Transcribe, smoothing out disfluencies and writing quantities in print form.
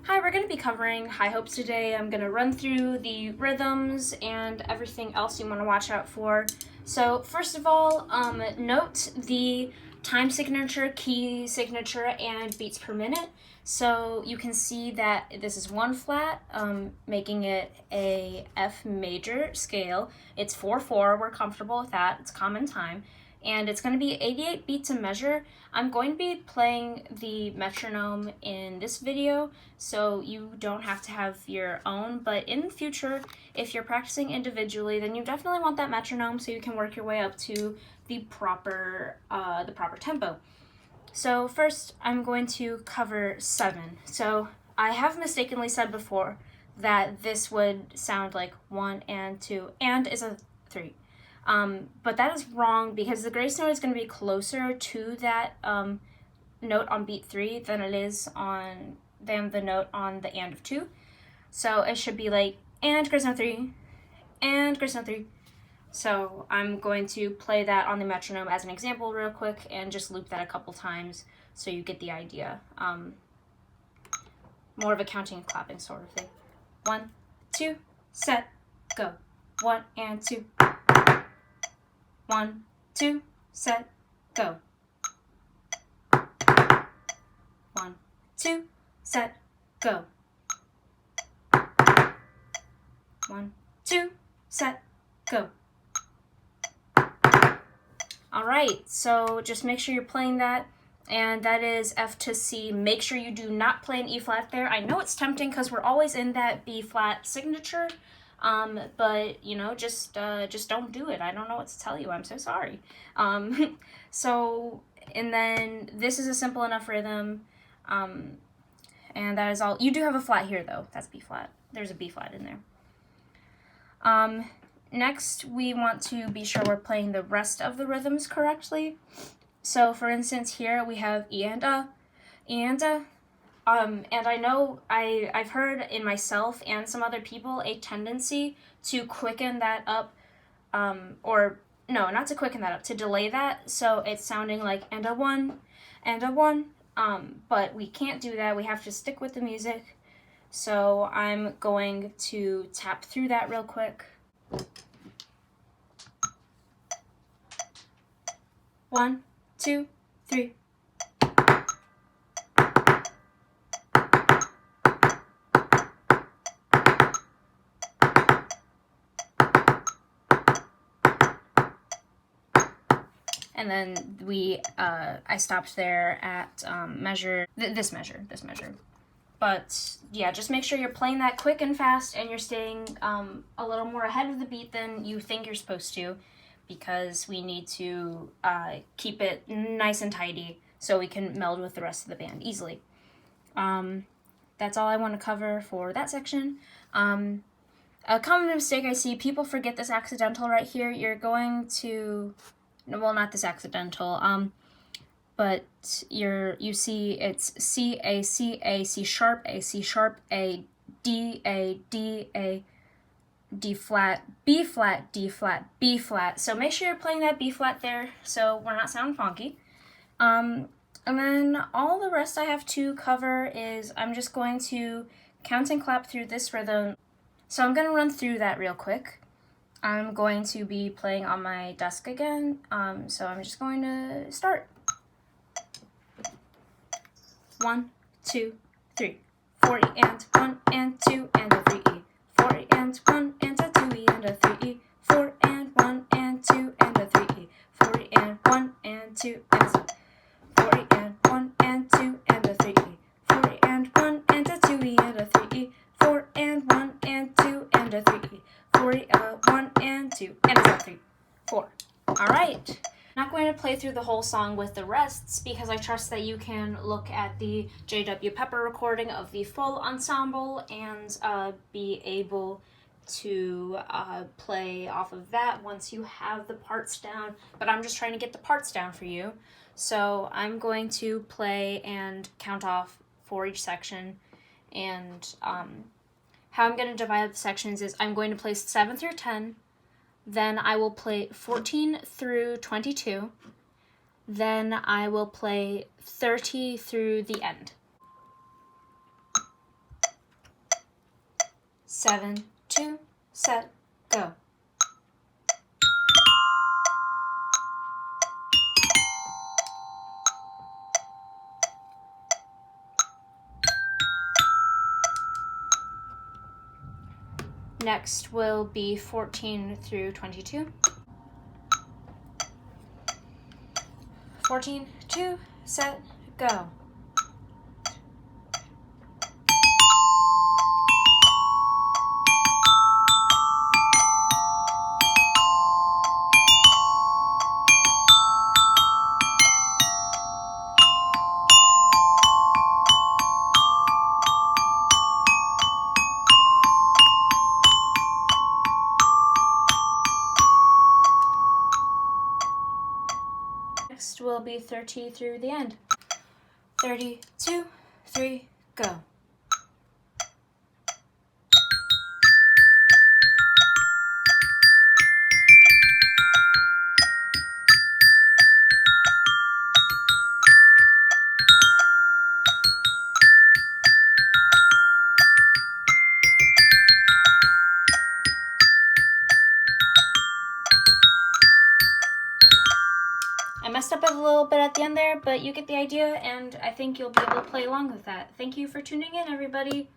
Hi, we're going to be covering high hopes today. I'm going to run through the rhythms and everything else you want to watch out for. So first of all, note the time signature, key signature, and beats per minute. So you can see that this is 1 flat, making it a F major scale. It's 4/4, we're comfortable with that, it's common time. And it's going to be 88 beats a measure. I'm going to be playing the metronome in this video, so you don't have to have your own, but in the future, if you're practicing individually, then you definitely want that metronome so you can work your way up to the proper tempo. So first, I'm going to cover 7. So I have mistakenly said before that this would sound like 1 and 2, and is a 3. But that is wrong because the grace note is going to be closer to that note on beat 3 than it is than the note on the and of 2. So it should be like and grace note 3, and grace note 3. So I'm going to play that on the metronome as an example real quick and just loop that a couple times so you get the idea. More of a counting and clapping sort of thing. 1, 2, set, go. 1 and 2. 1, 2, set, go. 1, 2, set, go. 1, 2, set, go. Alright, so just make sure you're playing that, and that is F to C. Make sure you do not play an E flat there. I know it's tempting because we're always in that B flat signature, but you know, just don't do it. I don't know what to tell you. I'm so sorry. And then this is a simple enough rhythm, and that is all. You do have a flat here though. That's B flat. There's a B flat in there. Next, we want to be sure we're playing the rest of the rhythms correctly. So, for instance, here we have E and A, and A. And I know I've heard in myself and some other people a tendency to quicken that up, or no, not to quicken that up, to delay that, so it's sounding like and a 1, and a 1, but we can't do that. We have to stick with the music. So I'm going to tap through that real quick. 1, 2, 3. And then I stopped there at this measure. But yeah, just make sure you're playing that quick and fast and you're staying a little more ahead of the beat than you think you're supposed to, because we need to keep it nice and tidy so we can meld with the rest of the band easily. That's all I want to cover for that section. A common mistake I see, people forget this accidental right here. You're going to, well, not this accidental, but you see it's C, A, C, A, C sharp, A, C sharp, A, D, A, D, A, D flat, B flat, D flat, B flat. So make sure you're playing that B flat there so we're not sounding funky. And then all the rest I have to cover is I'm just going to count and clap through this rhythm. So I'm going to run through that real quick. I'm going to be playing on my desk again, so I'm just going to start. 1, 2, 3, 4 E and 1 and 2 and a 3 E, 4 E and 1 and a 2 E and a 3 E, 4 and 1 and 2 and a 3 E, 4 E and 1 and 2 and a 4 E and 1 and 2 and a 3 E, 4 E and 1 and a 2 E and a 3 E, 4 and 1 and 2 and a 3 E, 4 E 1 and 2 and a 3, 4. All right. Not going to play through the whole song with the rests because I trust that you can look at the J.W. Pepper recording of the full ensemble and be able to play off of that once you have the parts down. But I'm just trying to get the parts down for you. So I'm going to play and count off for each section. And how I'm going to divide up the sections is I'm going to play 7 through 10. Then I will play 14 through 22. Then I will play 30 through the end. 7, 2, set, go. Next will be 14 through 22. 14, 2, set, go. Next will be 30 through the end. 30, 2, 3, go. I messed up a little bit at the end there, but you get the idea, and I think you'll be able to play along with that. Thank you for tuning in, everybody.